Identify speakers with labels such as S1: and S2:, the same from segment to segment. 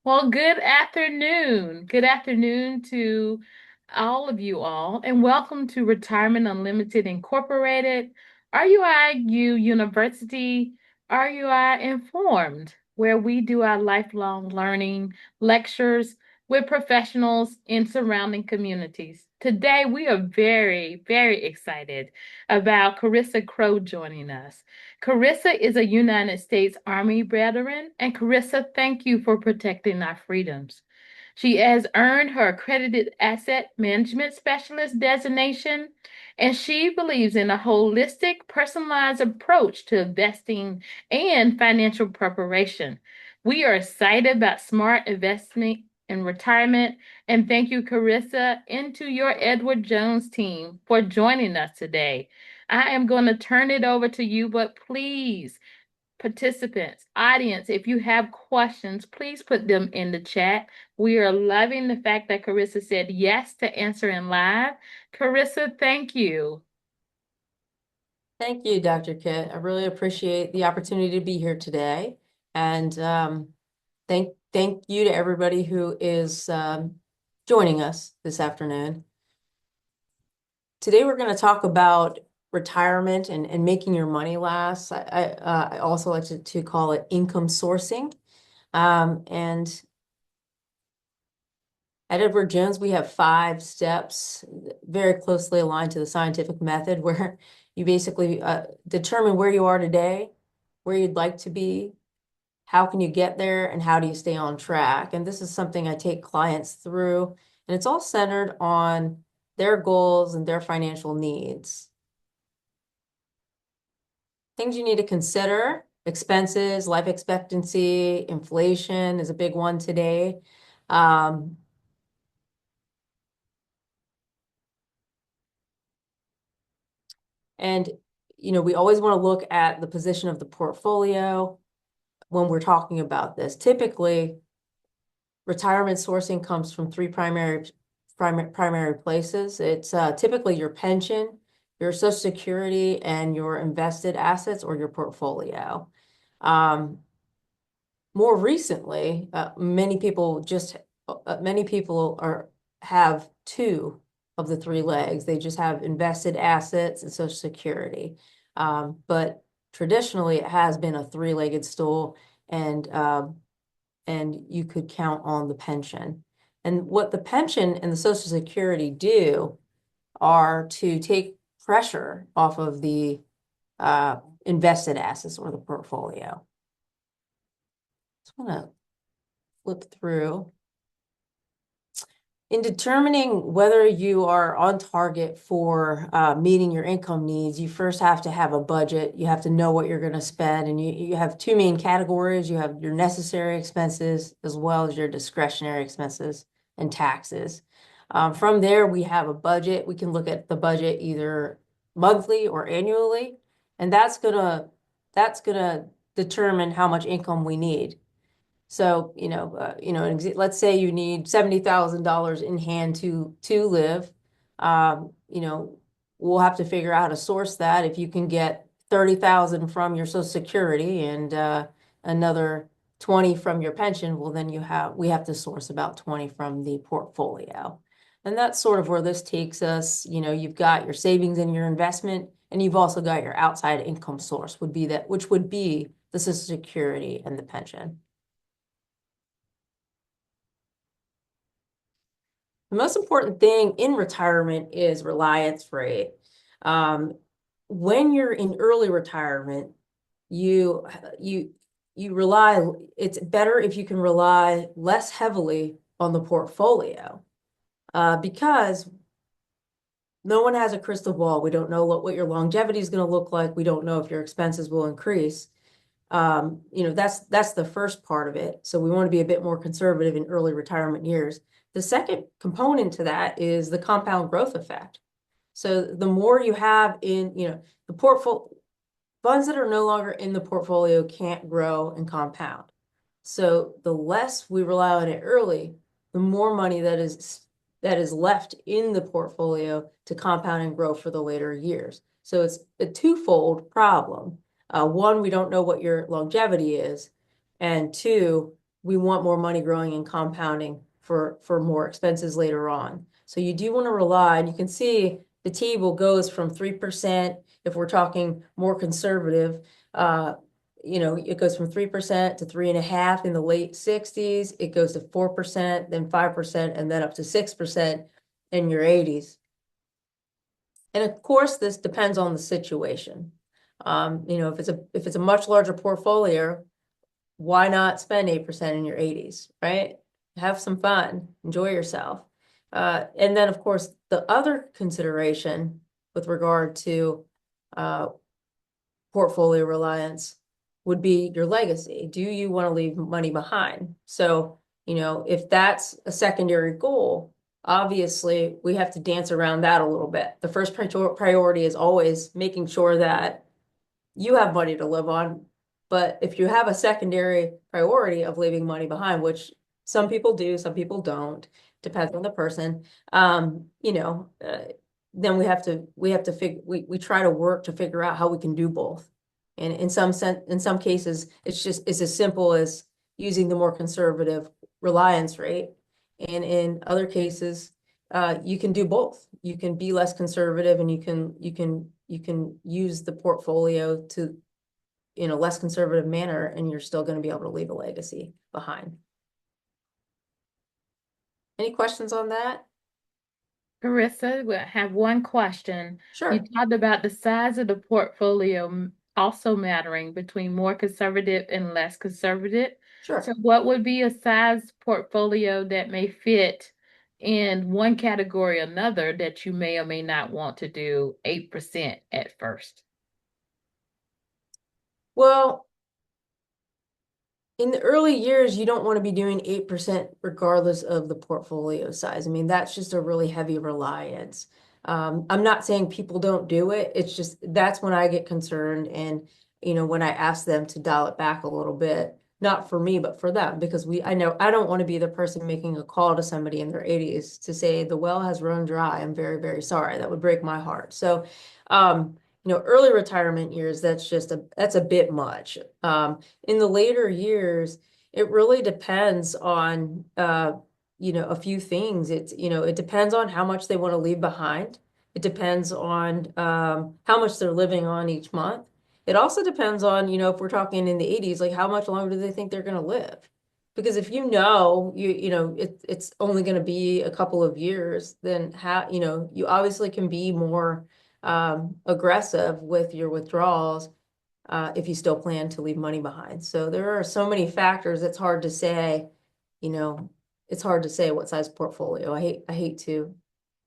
S1: Well, good afternoon. Good afternoon to all of you all, and welcome to Retirement Unlimited Incorporated, RUIU University, RUI Informed, where we do our lifelong learning lectures with professionals in surrounding communities. Today, we are very, very excited about Carissa Crowe joining us. Carissa is a United States Army veteran, and Carissa, thank you for protecting our freedoms. She has earned her accredited asset management specialist designation, and she believes in a holistic, personalized approach to investing and financial preparation. We are excited about smart investing in retirement, and thank you, Carissa, and to your Edward Jones team for joining us today. I am going to turn it over to you, but please, participants, audience, if you have questions, please put them in the chat. We are loving the fact that Carissa said yes to answering live. Carissa, thank you.
S2: Thank you, Dr. Kit. I really appreciate the opportunity to be here today. And thank you to everybody who is joining us this afternoon. Today, we're going to talk about retirement and making your money last. I also like to call it income sourcing. And at Edward Jones, we have 5 steps very closely aligned to the scientific method where you basically determine where you are today, where you'd like to be, how can you get there, and how do you stay on track. And this is something I take clients through, and it's all centered on their goals and their financial needs. Things you need to consider: expenses, life expectancy, inflation is a big one today. And, we always want to look at the position of the portfolio when we're talking about this. Typically, retirement sourcing comes from 3 primary places. It's typically your pension, your Social Security, and your invested assets or your portfolio. More recently, many people have 2 of the 3 legs. They just have invested assets and Social Security. But traditionally, it has been a 3-legged stool, and you could count on the pension. And what the pension and the Social Security do are to take pressure off of the invested assets or the portfolio. So I'm going to flip through. In determining whether you are on target for meeting your income needs, you first have to have a budget. You have to know what you're going to spend. And you have 2 main categories. You have your necessary expenses as well as your discretionary expenses and taxes. From there, we have a budget. We can look at the budget either monthly or annually. And that's gonna determine how much income we need. So, let's say you need $70,000 in hand to live. We'll have to figure out how to source that. If you can get 30,000 from your Social Security and another 20 from your pension, well, then we have to source about 20 from the portfolio. And that's sort of where this takes us. You've got your savings and your investment, and you've also got your outside income source, which would be the Social Security and the pension. The most important thing in retirement is reliance rate. When you're in early retirement, it's better if you can rely less heavily on the portfolio, because no one has a crystal ball. We don't know what your longevity is going to look like. We don't know if your expenses will increase. That's the first part of it. So we want to be a bit more conservative in early retirement years. The second component to that is the compound growth effect. So the more you have in, the portfolio, funds that are no longer in the portfolio can't grow and compound. So the less we rely on it early, the more money that is left in the portfolio to compound and grow for the later years. So it's a twofold problem. One, we don't know what your longevity is. And 2, we want more money growing and compounding for more expenses later on. So you do want to rely, and you can see the table goes from 3%, if we're talking more conservative, it goes from 3% to 3.5% in the late 60s. It goes to 4%, then 5%, and then up to 6% in your 80s. And of course, this depends on the situation. If it's a much larger portfolio, why not spend 8% in your 80s, right? Have some fun, enjoy yourself. And then, of course, the other consideration with regard to portfolio reliance would be your legacy. Do you want to leave money behind? So, if that's a secondary goal, obviously we have to dance around that a little bit. The first priority is always making sure that you have money to live on. But if you have a secondary priority of leaving money behind, which some people do, some people don't, depends on the person, then we try to work to figure out how we can do both. And in some cases, it's as simple as using the more conservative reliance rate. And in other cases, you can do both. You can be less conservative, and you can use the portfolio to in a less conservative manner, and you're still going to be able to leave a legacy behind. Any questions on that?
S1: Carissa, we have one question. You
S2: Sure,
S1: talked about the size of the portfolio also mattering between more conservative and less conservative. So
S2: sure.
S1: what would be a size portfolio that may fit in one category or another that you may or may not want to do 8% at first?
S2: Well, in the early years, you don't want to be doing 8% regardless of the portfolio size. I mean, that's just a really heavy reliance. I'm not saying people don't do it. It's just that's when I get concerned, and when I ask them to dial it back a little bit, not for me, but for them, because I know I don't want to be the person making a call to somebody in their 80s to say the well has run dry. I'm very, very sorry. That would break my heart. So, early retirement years, that's a bit much. In the later years, it really depends on a few things. It depends on how much they want to leave behind. It depends on how much they're living on each month. It also depends on, if we're talking in the 80s, like how much longer do they think they're going to live? Because if it's only going to be a couple of years, then you obviously can be more aggressive with your withdrawals if you still plan to leave money behind. So there are so many factors. It's hard to say, it's hard to say what size portfolio. I hate to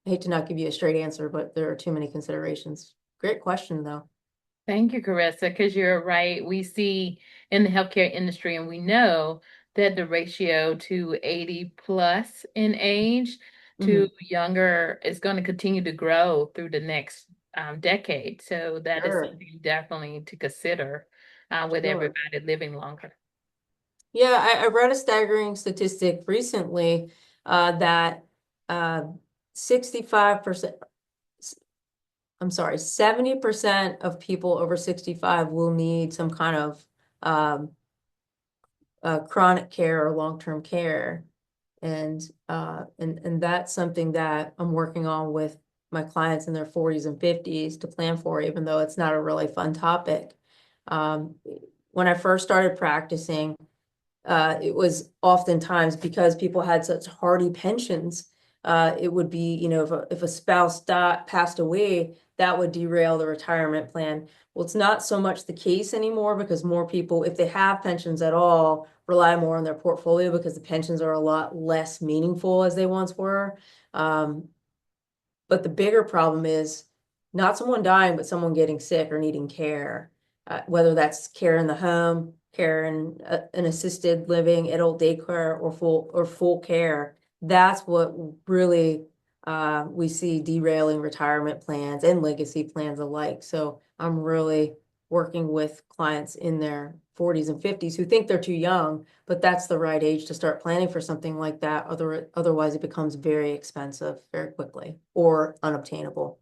S2: not give you a straight answer, but there are too many considerations. Great question though.
S1: Thank you, Carissa, because you're right. We see in the healthcare industry, and we know that the ratio to 80 plus in age to
S2: Mhm.
S1: younger is going to continue to grow through the next decade. So that is
S2: Sure,
S1: something definitely to consider with
S2: sure.
S1: everybody living longer.
S2: Yeah, I read a staggering statistic recently that 65%, I'm sorry, 70% of people over 65 will need some kind of um, chronic care or long-term care. And that's something that I'm working on with my clients in their 40s and 50s to plan for, even though it's not a really fun topic. Um, when I first started practicing, it was oftentimes because people had such hardy pensions. It would be, if a spouse passed away, that would derail the retirement plan. Well, it's not so much the case anymore because more people, if they have pensions at all, rely more on their portfolio because the pensions are a lot less meaningful as they once were. Um, but the bigger problem is not someone dying, but someone getting sick or needing care, whether that's care in the home, care in an assisted living, adult daycare, or full care. That's what really we see derailing retirement plans and legacy plans alike. So I'm really working with clients in their 40s and 50s who think they're too young, but that's the right age to start planning for something like that. Otherwise, it becomes very expensive very quickly or unobtainable.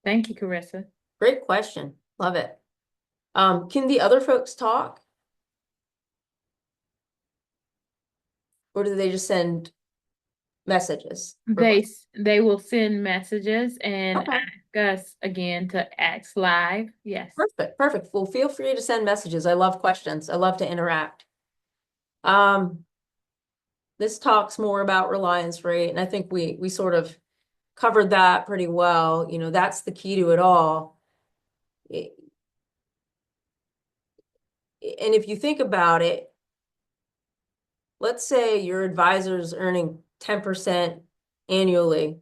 S1: Thank you, Carissa.
S2: Great question. Love it. Can the other folks talk? or do they just send messages?
S1: They will send messages and
S2: Okay,
S1: ask us again to ask live. Yes.
S2: perfect, perfect. Well, feel free to send messages. I love questions. I love to interact. Um, this talks more about reliance rate, and I think we sort of covered that pretty well. You know, that's the key to it all. And if you think about it, let's say your advisor's earning 10% annually.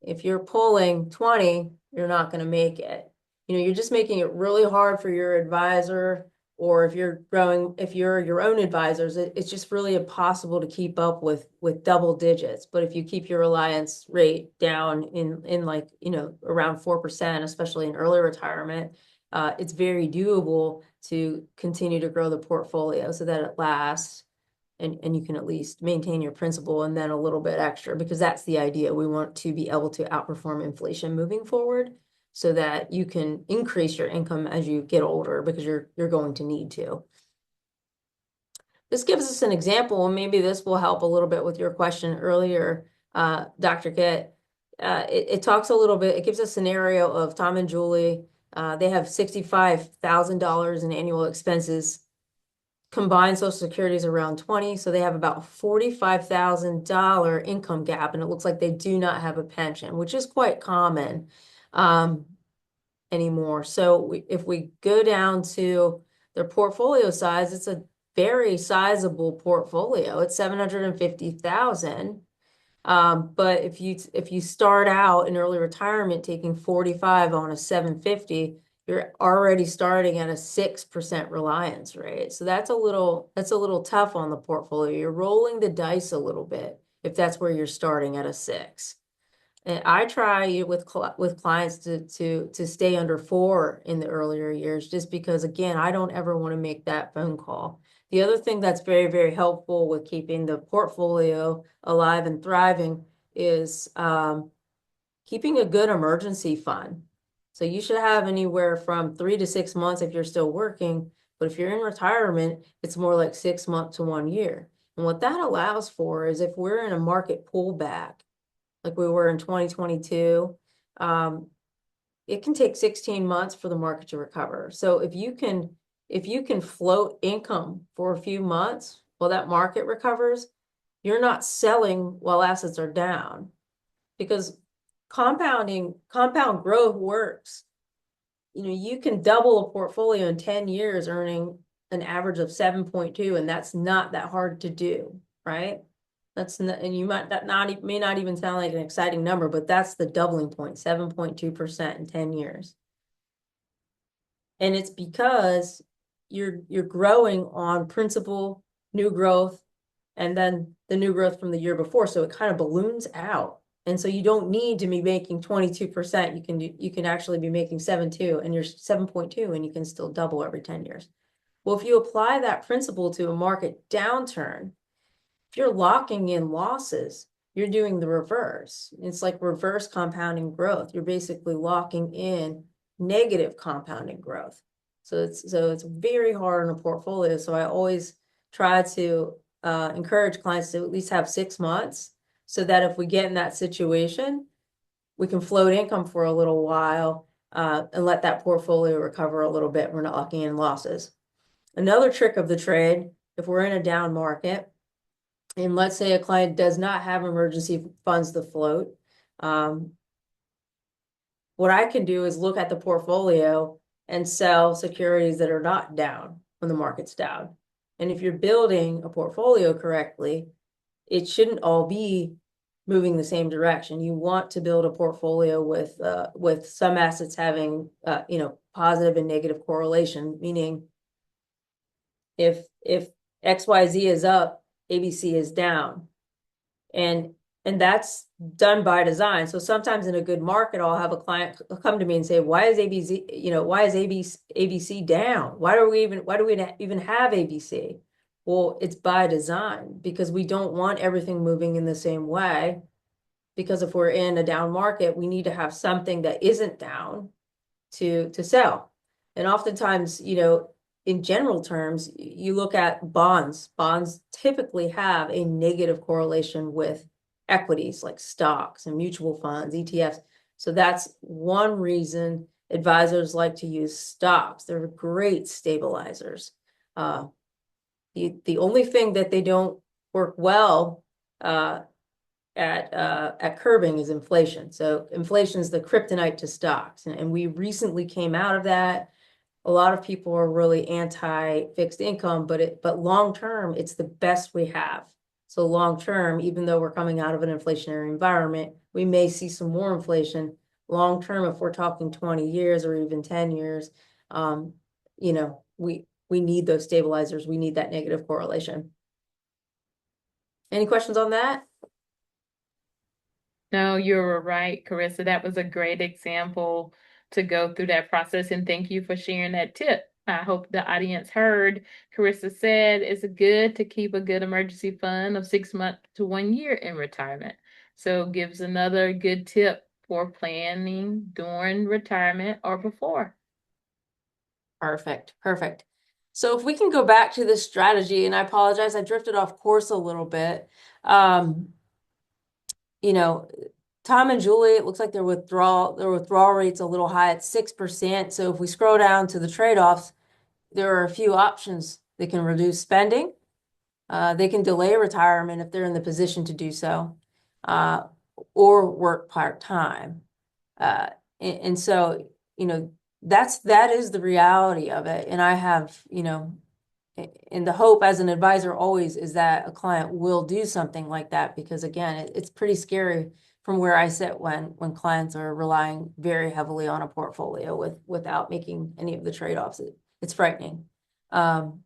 S2: If you're pulling 20, you're not going to make it. You know, you're just making it really hard for your advisor, or if you're growing, if you're your own advisors, it's just really impossible to keep up with double digits. But if you keep your reliance rate down in like, you know, around 4%, especially in early retirement, it's very doable to continue to grow the portfolio so that it lasts and you can at least maintain your principal and then a little bit extra, because that's the idea. We want to be able to outperform inflation moving forward so that you can increase your income as you get older, because you're going to need to. This gives us an example, and maybe this will help a little bit with your question earlier, Dr. Kitt. It talks a little bit, it gives a scenario of Tom and Julie. They have $65,000 in annual expenses. Combined Social Security is around 20, so they have about $45,000 income gap, and it looks like they do not have a pension, which is quite common anymore. So if we go down to their portfolio size, it's a very sizable portfolio. It's 750,000. But if you start out in early retirement taking 45 on a 750, you're already starting at a 6% reliance rate. So that's a little tough on the portfolio. You're rolling the dice a little bit if that's where you're starting at a 6. And I try with clients to stay under 4 in the earlier years, just because again, I don't ever want to make that phone call. The other thing that's very, very helpful with keeping the portfolio alive and thriving is keeping a good emergency fund. So you should have anywhere from 3 to 6 months if you're still working, but if you're in retirement, it's more like 6 months to 1 year. And what that allows for is if we're in a market pullback, like we were in 2022, it can take 16 months for the market to recover. So if you can float income for a few months while that market recovers, you're not selling while assets are down, because compound growth works. You know, you can double a portfolio in 10 years earning an average of 7.2, and that's not that hard to do, right? That's not, and you might not may not even sound like an exciting number, but that's the doubling point, 7.2% in 10 years. And it's because you're growing on principal, new growth, and then the new growth from the year before. So it kind of balloons out. And so you don't need to be making 22%. You can actually be making 7.2, and you're 7.2, and you can still double every 10 years. Well, if you apply that principle to a market downturn, if you're locking in losses, you're doing the reverse. It's like reverse compounding growth. You're basically locking in negative compounding growth. So it's very hard on a portfolio. So I always try to encourage clients to at least have 6 months, so that if we get in that situation, we can float income for a little while and let that portfolio recover a little bit. We're not locking in losses. Another trick of the trade, if we're in a down market, and let's say a client does not have emergency funds to float, what I can do is look at the portfolio and sell securities that are not down when the market's down. And if you're building a portfolio correctly, it shouldn't all be moving the same direction. You want to build a portfolio with some assets having you know, positive and negative correlation, meaning if XYZ is up, ABC is down. And that's done by design. So sometimes in a good market, I'll have a client come to me and say, why is ABC, you know, why is ABC down? Why do we even have ABC? Well, it's by design, because we don't want everything moving in the same way. Because if we're in a down market, we need to have something that isn't down to sell. And oftentimes, you know, in general terms, you look at bonds. Bonds typically have a negative correlation with equities like stocks and mutual funds, ETFs. So that's one reason advisors like to use stocks. They're great stabilizers. The only thing that they don't work well at curbing is inflation. So inflation is the kryptonite to stocks, and we recently came out of that. A lot of people are really anti-fixed income, but long term, it's the best we have. So long term, even though we're coming out of an inflationary environment, we may see some more inflation. Long term, if we're talking 20 years or even 10 years, we need those stabilizers. We need that negative correlation. Any questions on that?
S1: No, you're right, Carissa. That was a great example to go through that process, and thank you for sharing that tip. I hope the audience heard. Carissa said it's good to keep a good emergency fund of 6 months to 1 year in retirement. So gives another good tip for planning during retirement or before.
S2: Perfect, perfect. So if we can go back to this strategy, and I apologize, I drifted off course a little bit. You know, Tom and Julie, it looks like their withdrawal rate's a little high at 6%. So if we scroll down to the trade-offs, there are a few options. They can reduce spending. They can delay retirement if they're in the position to do so, or work part-time. And so, that is the reality of it. And I have, and the hope as an advisor always is that a client will do something like that, because again, it's pretty scary from where I sit when clients are relying very heavily on a portfolio without making any of the trade-offs. It's frightening. When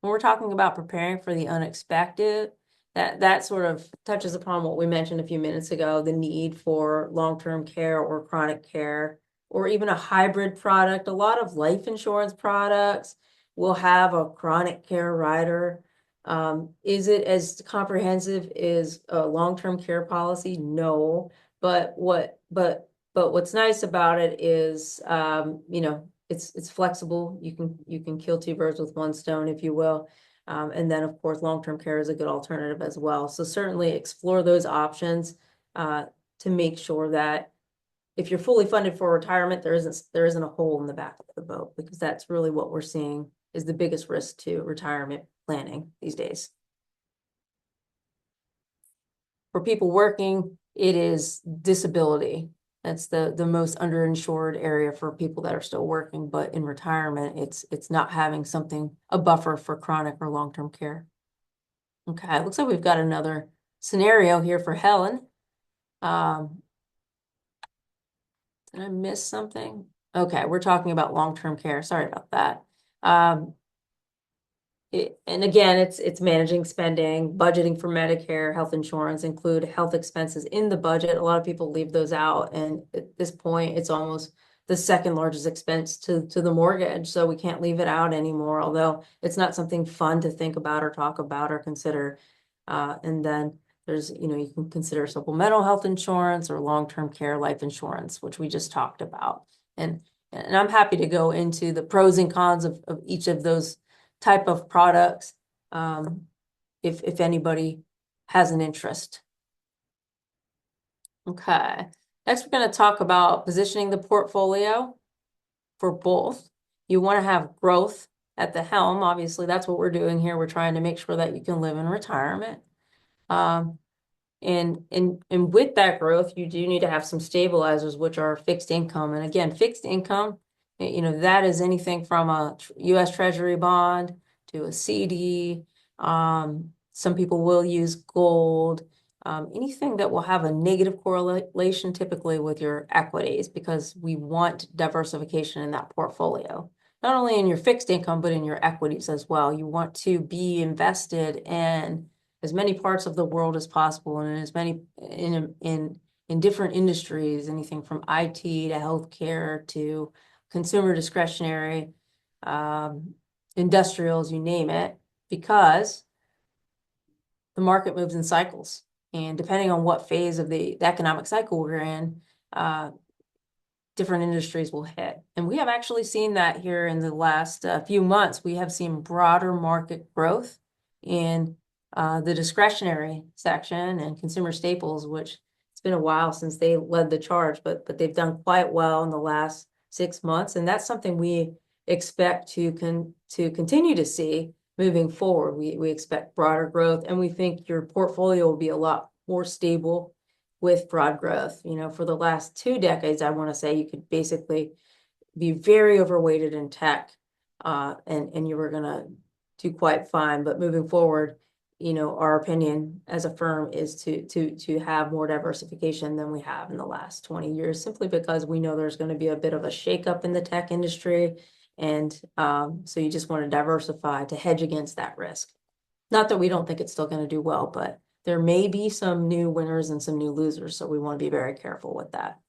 S2: we're talking about preparing for the unexpected, that sort of touches upon what we mentioned a few minutes ago, the need for long-term care or chronic care, or even a hybrid product. A lot of life insurance products will have a chronic care rider. Is it as comprehensive as a long-term care policy? No, but what's nice about it is, it's flexible. You can kill two birds with one stone, if you will. And then, of course, long-term care is a good alternative as well. So certainly explore those options to make sure that if you're fully funded for retirement, there isn't a hole in the back of the boat, because that's really what we're seeing is the biggest risk to retirement planning these days. For people working, it is disability. That's the most underinsured area for people that are still working, but in retirement, it's not having a buffer for chronic or long-term care. Okay, it looks like we've got another scenario here for Helen. Did I miss something? Okay, we're talking about long-term care. Sorry about that. And again, it's managing spending, budgeting for Medicare, health insurance, include health expenses in the budget. A lot of people leave those out, and at this point, it's almost the second largest expense to the mortgage. So we can't leave it out anymore, although it's not something fun to think about or talk about or consider. And then there's, you can consider supplemental health insurance or long-term care life insurance, which we just talked about. And I'm happy to go into the pros and cons of each of those type of products, if anybody has an interest. Okay, next we're going to talk about positioning the portfolio for both. You want to have growth at the helm. Obviously, that's what we're doing here. We're trying to make sure that you can live in retirement. And with that growth, you do need to have some stabilizers, which are fixed income. And again, fixed income, that is anything from a U.S. Treasury bond to a CD. Some people will use gold, anything that will have a negative correlation typically with your equities, because we want diversification in that portfolio. Not only in your fixed income, but in your equities as well. You want to be invested in as many parts of the world as possible, and as many in different industries, anything from IT to healthcare to consumer discretionary, industrials, you name it, because the market moves in cycles. And depending on what phase of the economic cycle we're in, different industries will hit. And we have actually seen that here in the last few months. We have seen broader market growth in the discretionary section and consumer staples, which it's been a while since they led the charge, but they've done quite well in the last 6 months. And that's something we expect to continue to see moving forward. We expect broader growth, and we think your portfolio will be a lot more stable with broad growth. You know, for the last 2 decades, I want to say you could basically be very overweighted in tech, and you were going to do quite fine. But moving forward, you know, our opinion as a firm is to have more diversification than we have in the last 20 years, simply because we know there's going to be a bit of a shakeup in the tech industry. And so you just want to diversify to hedge against that risk. Not that we don't think it's still going to do well, but there may be some new winners and some new losers. So we want to be very careful with that.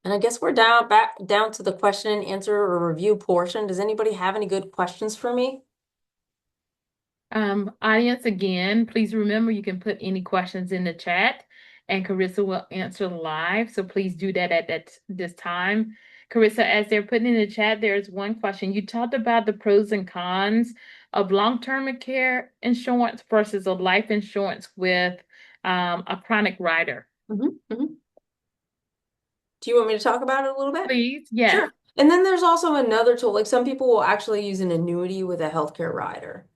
S2: And I guess we're back down to the question and answer or review portion. Does anybody have any good questions for me?
S1: Audience, again, please remember you can put any questions in the chat and Carissa will answer live. So please do that at this time. Carissa, as they're putting in the chat, there's one question. You talked about the pros and cons of long-term care insurance versus a life insurance with a chronic rider.
S2: Do you want me to talk about it a little bit?
S1: Please, yes.
S2: Sure. And then there's also another tool, like some people will actually use an annuity with a healthcare rider.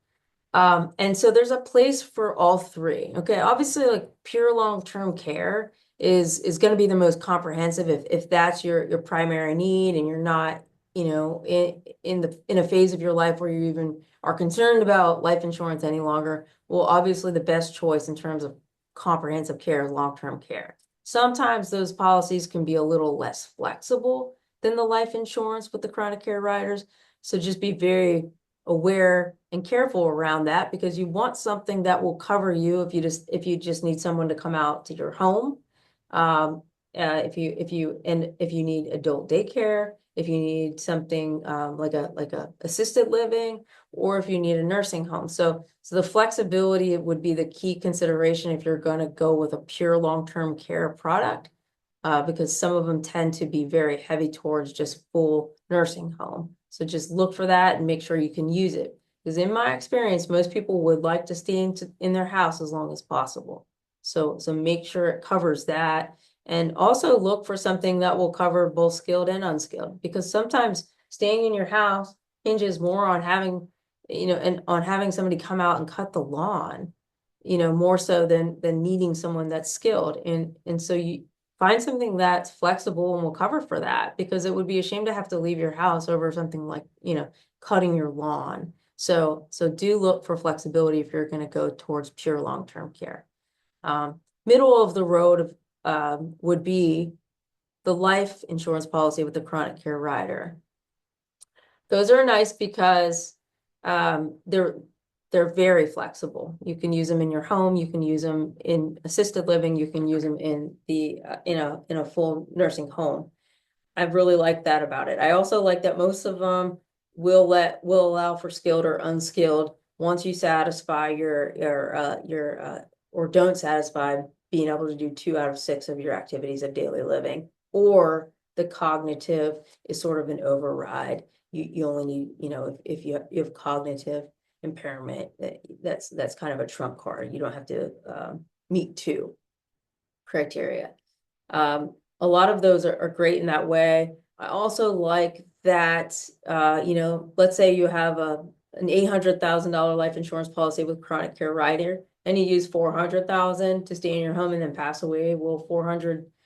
S2: And so there's a place for all three. Okay, obviously, like pure long-term care is going to be the most comprehensive if that's your primary need, and you're not, you know, in a phase of your life where you even are concerned about life insurance any longer. Well, obviously the best choice in terms of comprehensive care is long-term care. Sometimes those policies can be a little less flexible than the life insurance with the chronic care riders. So just be very aware and careful around that, because you want something that will cover you if you just need someone to come out to your home. If you need adult daycare, if you need something like a assisted living, or if you need a nursing home. So the flexibility would be the key consideration if you're going to go with a pure long-term care product, because some of them tend to be very heavy towards just full nursing home. So just look for that and make sure you can use it. Because in my experience, most people would like to stay in their house as long as possible. So make sure it covers that. And also look for something that will cover both skilled and unskilled, because sometimes staying in your house hinges more on having, you know, and on having somebody come out and cut the lawn, you know, more so than needing someone that's skilled. And so you find something that's flexible and will cover for that, because it would be a shame to have to leave your house over something like, you know, cutting your lawn. So do look for flexibility if you're going to go towards pure long-term care. Middle of the road would be the life insurance policy with the chronic care rider. Those are nice because they're very flexible. You can use them in your home. You can use them in assisted living. You can use them in in a full nursing home. I really like that about it. I also like that most of them will allow for skilled or unskilled once you satisfy or don't satisfy being able to do 2 out of 6 of your activities of daily living, or the cognitive is sort of an override. You only need, you know, if you have cognitive impairment, that's kind of a trump card. You don't have to meet 2 criteria. A lot of those are great in that way. I also like that, you know, let's say you have an $800,000 life insurance policy with chronic care rider, and you use $400,000 to stay in your home and then pass away. Well,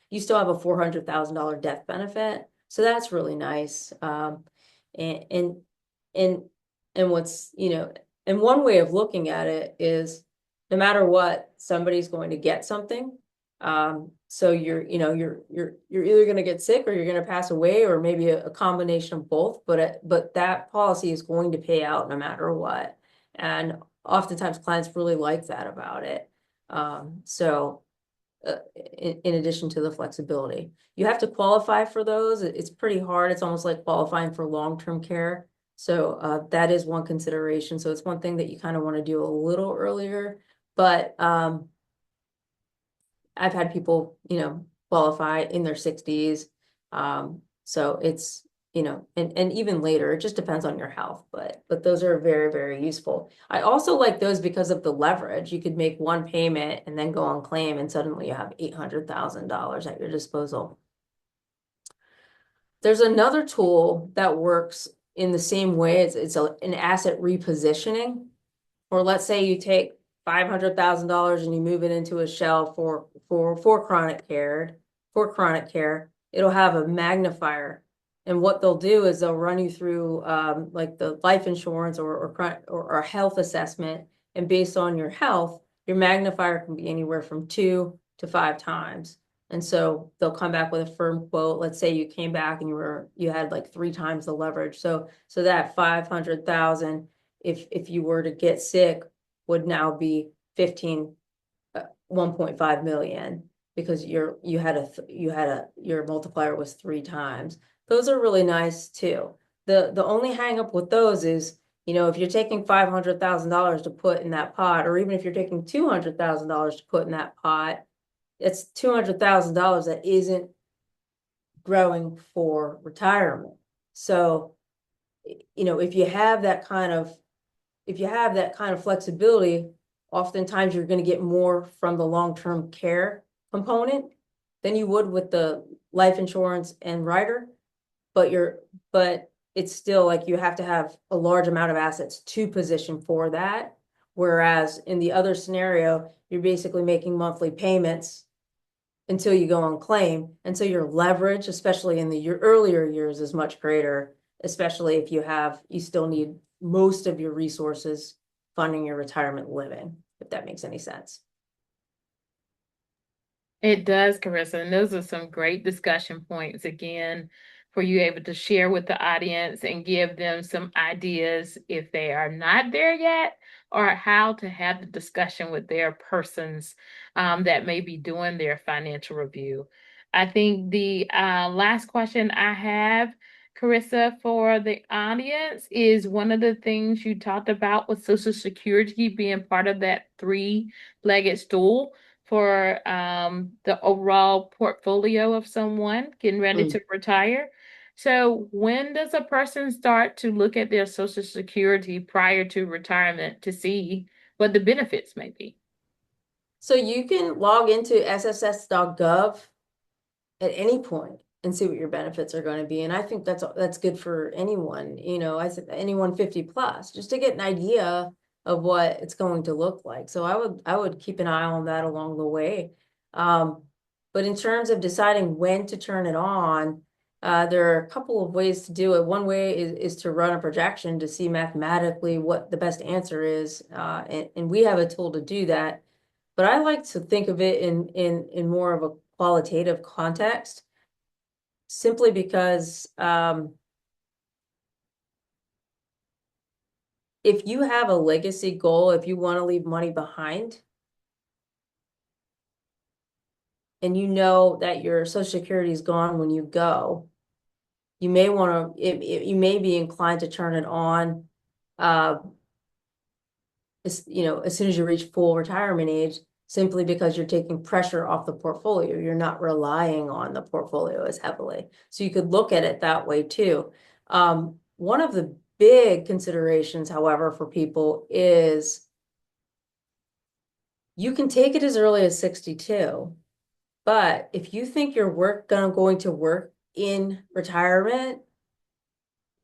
S2: you still have a $400,000 death benefit. So that's really nice. And what's, you know, and one way of looking at it is no matter what, somebody's going to get something. So you're either going to get sick or you're going to pass away, or maybe a combination of both, but that policy is going to pay out no matter what. And oftentimes clients really like that about it. In addition to the flexibility, you have to qualify for those. It's pretty hard. It's almost like qualifying for long-term care. So that is one consideration. So it's one thing that you kind of want to do a little earlier, but I've had people, qualify in their 60s. So it's, and even later, it just depends on your health, but those are very, very useful. I also like those because of the leverage. You could make one payment and then go on claim, and suddenly you have $800,000 at your disposal. There's another tool that works in the same way. It's an asset repositioning. Or let's say you take $500,000 and you move it into a shell for chronic care. It'll have a magnifier. And what they'll do is they'll run you through like the life insurance or a health assessment. And based on your health, your magnifier can be anywhere from 2 to 5 times. And so they'll come back with a firm quote. Let's say you came back and you had like 3 times the leverage. So that 500,000, if you were to get sick, would now be 1.5 million, because your multiplier was 3 times. Those are really nice too. The only hang up with those is, if you're taking $500,000 to put in that pot, or even if you're taking $200,000 to put in that pot, it's $200,000 that isn't growing for retirement. So, if you have that kind of flexibility, oftentimes you're going to get more from the long-term care component than you would with the life insurance and rider. But it's still like you have to have a large amount of assets to position for that. Whereas in the other scenario, you're basically making monthly payments until you go on claim. And so your leverage, especially in the earlier years, is much greater, especially if you still need most of your resources funding your retirement living, if that makes any sense.
S1: It does, Carissa, and those are some great discussion points again for you able to share with the audience and give them some ideas if they are not there yet, or how to have the discussion with their persons that may be doing their financial review. I think the last question I have, Carissa, for the audience is one of the things you talked about with Social Security being part of that three-legged stool for the overall portfolio of someone getting ready to retire. So, when does a person start to look at their Social Security prior to retirement to see what the benefits may be?
S2: So you can log into sss.gov at any point and see what your benefits are going to be. And I think that's good for anyone, I said anyone 50 plus, just to get an idea of what it's going to look like. So I would keep an eye on that along the way. But in terms of deciding when to turn it on, there are a couple of ways to do it. One way is to run a projection to see mathematically what the best answer is. And we have a tool to do that. But I like to think of it in more of a qualitative context, simply because if you have a legacy goal, if you want to leave money behind, and you know that your Social Security is gone when you go, you may want to, you may be inclined to turn it on, as soon as you reach full retirement age, simply because you're taking pressure off the portfolio. You're not relying on the portfolio as heavily. So you could look at it that way too. One of the big considerations, however, for people is you can take it as early as 62. But if you think you're going to work in retirement,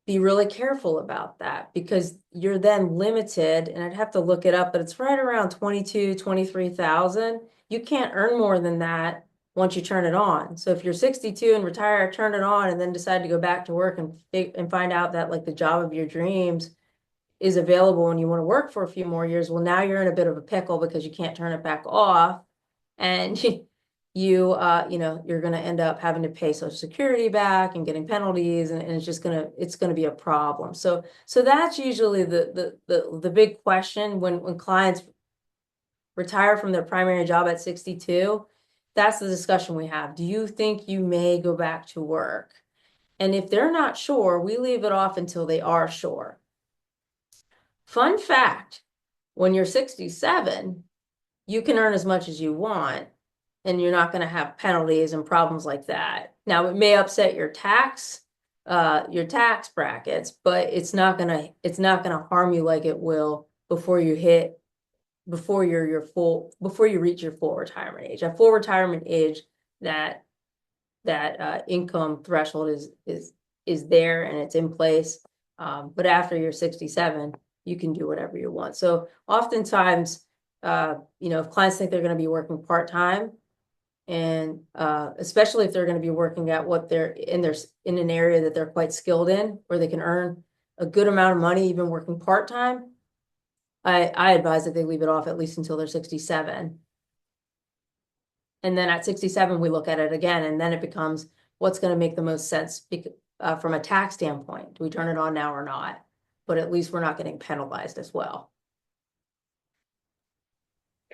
S2: be really careful about that, because you're then limited, and I'd have to look it up, but it's right around 23,000. You can't earn more than that once you turn it on. So if you're 62 and retire, turn it on, and then decide to go back to work and find out that like the job of your dreams is available and you want to work for a few more years, well, now you're in a bit of a pickle because you can't turn it back off. And you're going to end up having to pay Social Security back and getting penalties, and it's going to be a problem. So that's usually the big question when clients retire from their primary job at 62. That's the discussion we have. Do you think you may go back to work? And if they're not sure, we leave it off until they are sure. Fun fact, when you're 67, you can earn as much as you want and you're not gonna have penalties and problems like that. Now, it may upset your tax brackets, but it's not gonna harm you like it will before you reach your full retirement age. At full retirement age, that income threshold is there and it's in place. But after you're 67, you can do whatever you want. So oftentimes, if clients think they're going to be working part-time, and especially if they're going to be working at what they're in an area that they're quite skilled in, where they can earn a good amount of money even working part-time, I advise that they leave it off at least until they're 67. And then at 67, we look at it again, and then it becomes what's going to make the most sense from a tax standpoint. Do we turn it on now or not? But at least we're not getting penalized as well.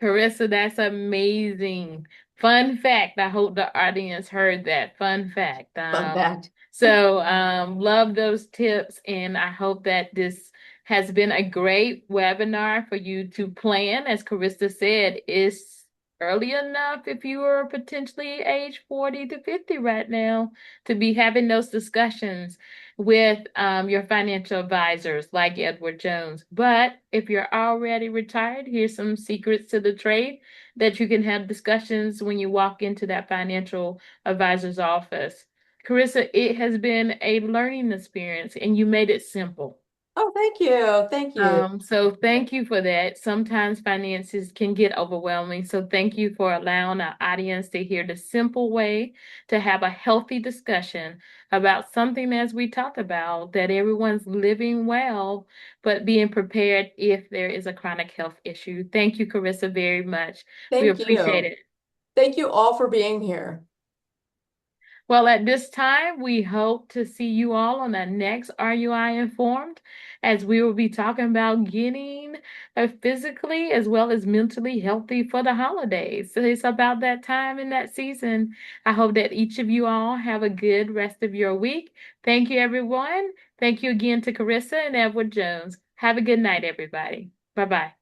S1: Carissa, that's amazing. Fun fact. I hope the audience heard that. Fun fact.
S2: Fun fact.
S1: Love those tips, and I hope that this has been a great webinar for you to plan. As Carissa said, it's early enough if you are potentially age 40 to 50 right now to be having those discussions with your financial advisors like Edward Jones. But if you're already retired, here's some secrets to the trade that you can have discussions when you walk into that financial advisor's office. Carissa, it has been a learning experience and you made it simple.
S2: Oh, thank you. Thank you.
S1: So thank you for that. Sometimes finances can get overwhelming. So thank you for allowing our audience to hear the simple way to have a healthy discussion about something as we talked about, that everyone's living well, but being prepared if there is a chronic health issue. Thank you, Carissa, very much. We
S2: Thank
S1: appreciate
S2: you.
S1: it.
S2: Thank you all for being here.
S1: Well, at this time, we hope to see you all on the next RUI Informed, as we will be talking about getting physically as well as mentally healthy for the holidays. So it's about that time in that season. I hope that each of you all have a good rest of your week. Thank you, everyone. Thank you again to Carissa and Edward Jones. Have a good night, everybody. Bye-bye.